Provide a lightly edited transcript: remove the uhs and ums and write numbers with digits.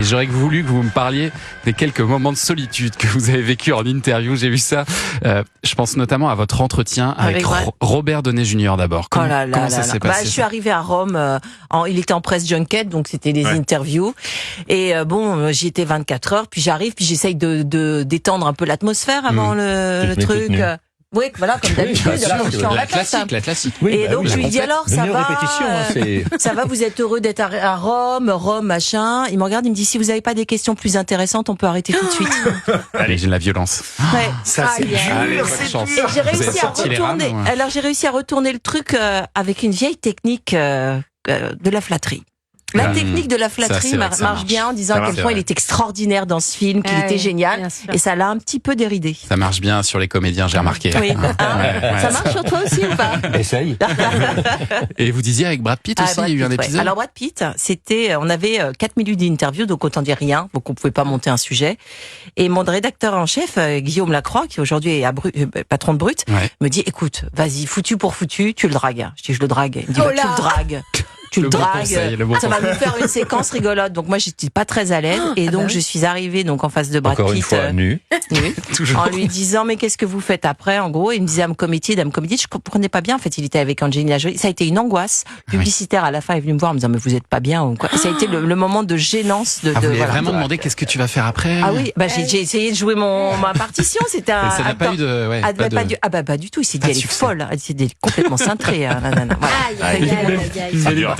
j'aurais voulu que vous me parliez des quelques moments de solitude que vous avez vécu en interview. J'ai vu ça. Je pense notamment à votre entretien avec Robert Downey Jr. d'abord. Comment ça s'est passé? Je suis arrivée à Rome. Il était en presse junket, donc c'était des interviews. Et j'y étais 24 heures. Puis j'arrive, puis j'essaye de détendre un peu l'atmosphère avant le truc. Oui, voilà, comme d'habitude. La classique. Oui, et donc, je lui dis alors, ça va, vous êtes heureux d'être à Rome, machin. Il me regarde, il me dit, si vous n'avez pas des questions plus intéressantes, on peut arrêter tout de suite. Allez, j'ai de la violence. Ouais. Ça, c'est dur, c'est dur. J'ai réussi à retourner. Alors, j'ai réussi à retourner le truc avec une vieille technique de la flatterie. La technique de la flatterie marche bien en disant à quel point il est extraordinaire dans ce film, qu'il était génial, et ça l'a un petit peu déridé. Ça marche bien sur les comédiens, j'ai remarqué. Oui. Ça marche sur toi aussi ou pas? Essaye. Et vous disiez avec Brad Pitt aussi, il y a eu un épisode. Alors Brad Pitt, on avait 4 minutes d'interview, donc autant dire rien, donc on pouvait pas monter un sujet. Et mon rédacteur en chef, Guillaume Lacroix, qui aujourd'hui est patron de Brut, me dit, écoute, vas-y, foutu pour foutu, tu le dragues. Je dis, je le drague. Il me dit, tu le dragues. Tu le dragues, ça va nous faire une séquence rigolote. Donc moi j'étais pas très à l'aise et donc je suis arrivée donc en face de Brad Pitt. Encore une fois nu. En lui disant mais qu'est-ce que vous faites après en gros, il me disait Dame Comedy, je comprenais pas bien en fait, il était avec Angelina Jolie, ça a été une angoisse publicitaire à la fin, il est venu me voir en me disant mais vous êtes pas bien ou quoi. Ça a été le moment de gênance vous avez vraiment demandé qu'est-ce que tu vas faire après? Ah oui, j'ai essayé de jouer ma partition, c'était un ça n'a pas eu de pas du tout, il s'est dit elle est folle, elle s'est dit complètement cintrée, nanana. Voilà. Interview.